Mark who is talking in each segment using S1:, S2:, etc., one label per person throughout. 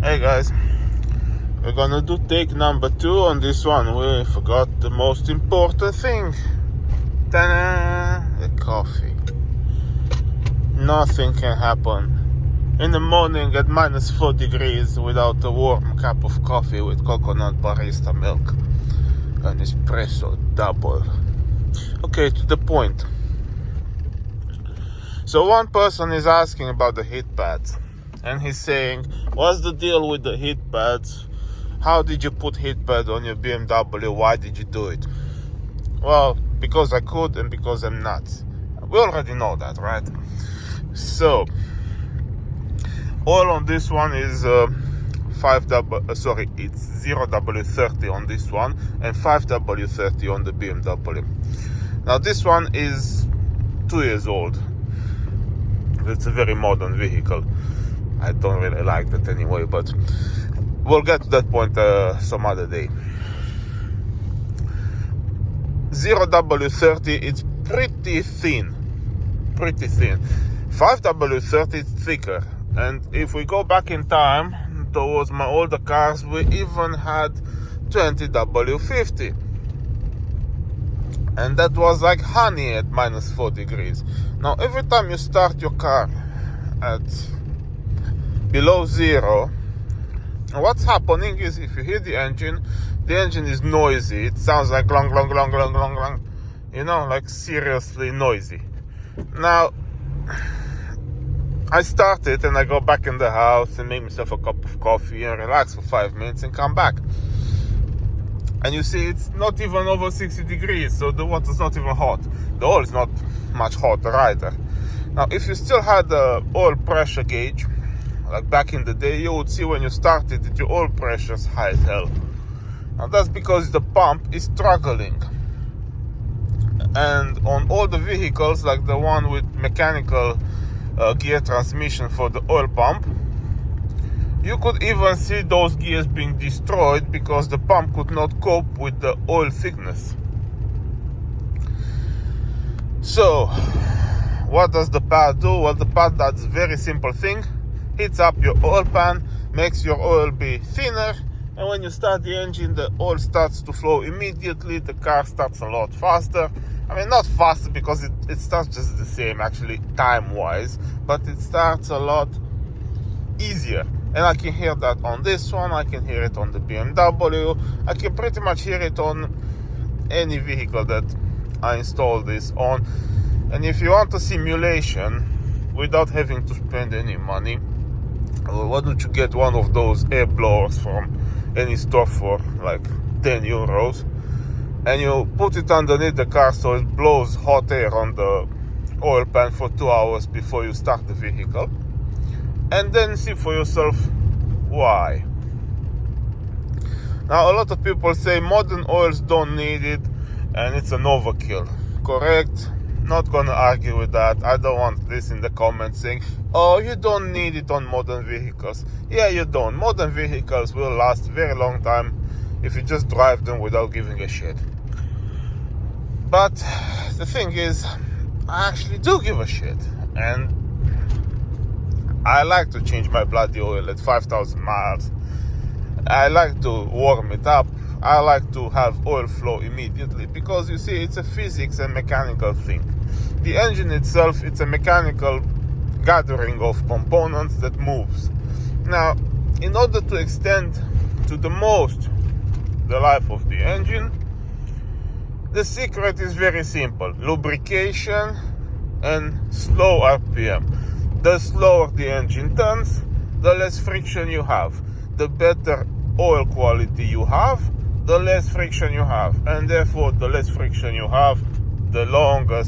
S1: Hey guys, we're gonna do take number 2 on this one. We forgot the most important thing. Ta-da! The coffee. Nothing can happen in the morning at minus 4 degrees without a warm cup of coffee with coconut barista milk. An espresso double. Okay, to the point. So one person is asking about the heat pads. And he's saying, what's the deal with the heat pads? How did you put heat pad on your BMW? Why did you do it? Well, because I could and because I'm nuts. We already know that, right? So, oil on this one is it's 0W30 on this one and 5W30 on the BMW. Now this one is 2 years old. It's a very modern vehicle. I don't really like that anyway, but we'll get to that point some other day. 0W30, it's pretty thin. 5W30 is thicker. And if we go back in time towards my older cars, we even had 20W50. And that was like honey at minus 4 degrees. Now, every time you start your car at below zero, what's happening is if you hear the engine is noisy. It sounds like long, you know, like seriously noisy. Now, I start it and I go back in the house and make myself a cup of coffee and relax for 5 minutes and come back. And you see, it's not even over 60 degrees, so the water's not even hot. The oil is not much hotter either. Now, if you still had the oil pressure gauge, like back in the day, you would see when you started that your oil pressure is high as hell. Now that's because the pump is struggling. And on all the vehicles, like the one with mechanical gear transmission for the oil pump, you could even see those gears being destroyed because the pump could not cope with the oil thickness. So, what does the pad do? Well, the pad does a very simple thing. Heats up your oil pan, makes your oil be thinner, and when you start the engine, the oil starts to flow immediately. The car starts a lot faster. I mean, not faster because it starts just the same, actually, time-wise, but it starts a lot easier. And I can hear that on this one, I can hear it on the BMW, I can pretty much hear it on any vehicle that I install this on. And if you want a simulation without having to spend any money, why don't you get one of those air blowers from any store for like 10 euros and you put it underneath the car so it blows hot air on the oil pan for 2 hours before you start the vehicle, and then see for yourself why. Now, a lot of people say modern oils don't need it and it's an overkill. Correct. Not gonna argue with that. I don't want this in the comments saying, oh, you don't need it on modern vehicles. Yeah, you don't. Modern vehicles will last a very long time if you just drive them without giving a shit. But the thing is, I actually do give a shit. And I like to change my bloody oil at 5,000 miles. I like to warm it up. I like to have oil flow immediately because, you see, it's a physics and mechanical thing. The engine itself, it's a mechanical gathering of components that moves. Now, in order to extend to the most the life of the engine, the secret is very simple: lubrication and slow RPM. The slower the engine turns, the less friction you have. The better oil quality you have, the less friction you have, and therefore the less friction you have, the longer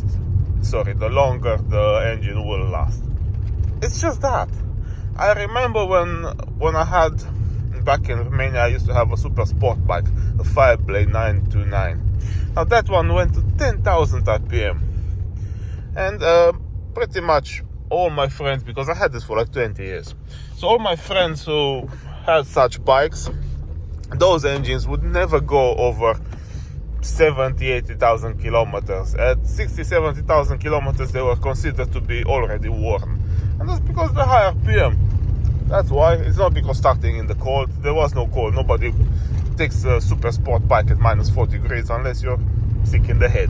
S1: the engine will last. It's just that. I remember when I had, back in Romania, I used to have a super sport bike, a Fireblade 929. Now that one went to 10,000 RPM. And pretty much all my friends, because I had this for like 20 years, so all my friends who had such bikes, those engines would never go over 70,000-80,000 kilometers. At 60,000-70,000 kilometers, they were considered to be already worn. And that's because the high RPM. That's why. It's not because starting in the cold. There was no cold. Nobody takes a super sport bike at minus 40 degrees unless you're sick in the head,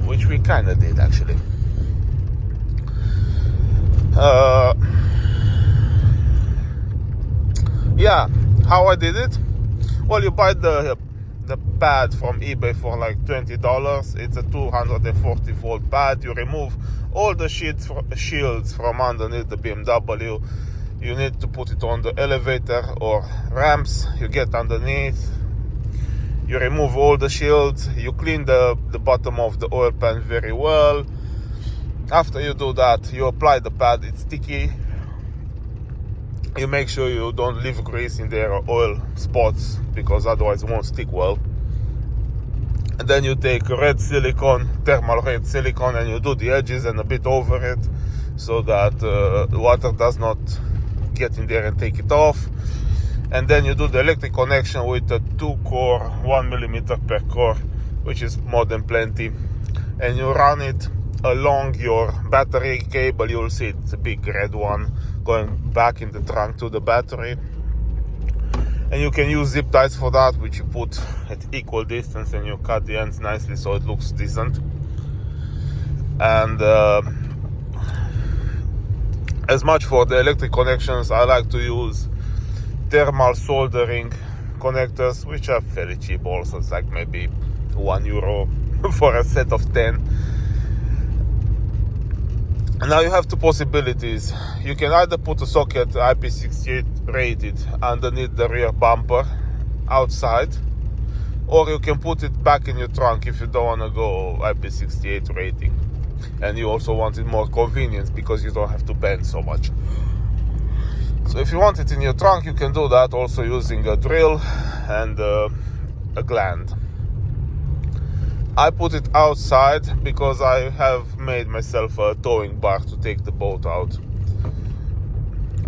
S1: which we kind of did actually. Yeah, how I did it? Well, you buy the pad from eBay for like $20. It's a 240 volt pad. You remove all the shields from underneath the BMW. You need to put it on the elevator or ramps. You get underneath. You remove all the shields. You clean the bottom of the oil pan very well. After you do that, you apply the pad. It's sticky. You make sure you don't leave grease in there or oil spots, because otherwise it won't stick well. And then you take red silicone, thermal red silicone, and you do the edges and a bit over it, so that water does not get in there and take it off. And then you do the electric connection with a 2-core 1mm per core, which is more than plenty, and you run it along your battery cable. You'll see it's a big red one going back in the trunk to the battery, and you can use zip ties for that, which you put at equal distance, and you cut the ends nicely so it looks decent. And as much for the electric connections, I like to use thermal soldering connectors, which are fairly cheap also. It's like maybe €1 for a set of 10. Now you have two possibilities. You can either put a socket IP68 rated underneath the rear bumper outside, or you can put it back in your trunk if you don't want to go IP68 rating, and you also want it more convenience because you don't have to bend so much. So if you want it in your trunk, you can do that also using a drill and a gland. I put it outside because I have made myself a towing bar to take the boat out.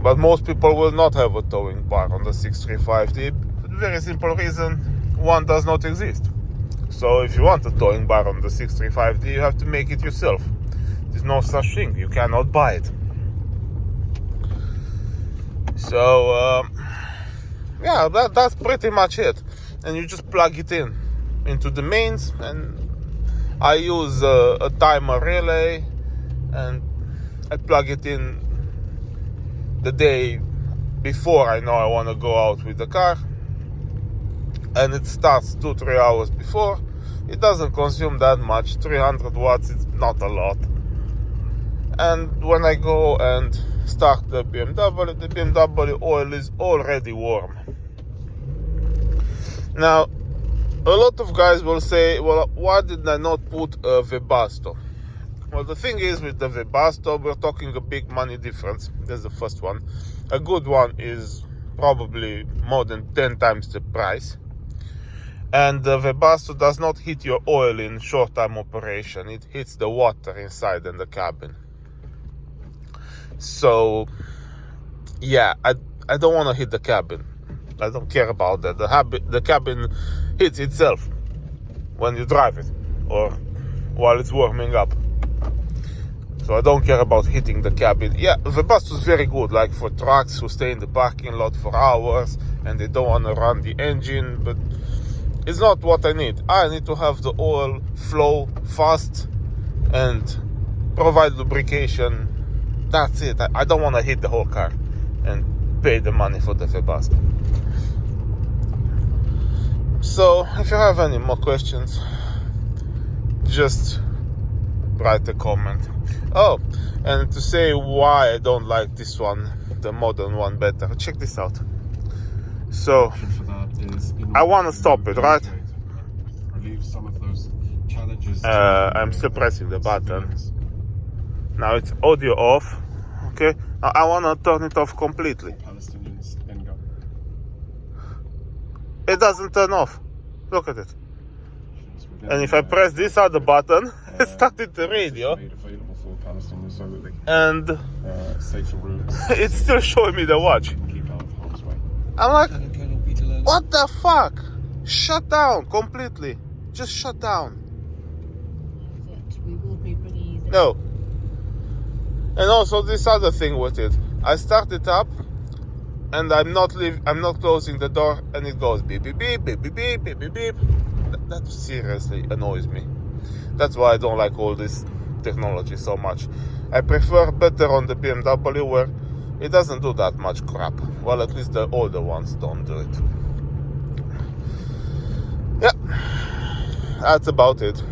S1: But most people will not have a towing bar on the 635D. Very simple reason, one does not exist. So if you want a towing bar on the 635D, you have to make it yourself. There's no such thing. You cannot buy it. So yeah, that's pretty much it. And you just plug it into the mains, and I use a timer relay, and I plug it in the day before I know I want to go out with the car, and it starts 2-3 hours before. It doesn't consume that much. 300 watts is not a lot. And when I go and start the BMW oil is already warm. Now, a lot of guys will say, well, why did I not put a Webasto? Well, the thing is, with the Webasto, we're talking a big money difference. That's the first one. A good one is probably more than 10 times the price. And the Webasto does not hit your oil in short-time operation. It hits the water inside in the cabin. So, yeah, I don't want to hit the cabin. I don't care about that. The cabin hits itself when you drive it or while it's warming up. So I don't care about hitting the cabin. Yeah, the Webasto is very good, like for trucks who stay in the parking lot for hours and they don't want to run the engine, but it's not what I need. I need to have the oil flow fast and provide lubrication. That's it. I don't want to hit the whole car and pay the money for the Webasto. So if you have any more questions, just write a comment. Oh, and to say why I don't like this one, the modern one, better, check this out. So I want to stop it, right? I'm still pressing the button. Now it's audio off. Okay, now I want to turn it off completely. It doesn't turn off. Look at it. And if I press this other button, it started the radio. And it's still showing me the watch. I'm like, what the fuck? Shut down completely. Just shut down. No. And also this other thing with it. I start it up and I'm not closing the door, and it goes beep beep beep beep beep beep beep beep beep. That seriously annoys me. That's why I don't like all this technology so much. I prefer better on the BMW, where it doesn't do that much crap. Well, at least the older ones don't do it. Yeah, that's about it.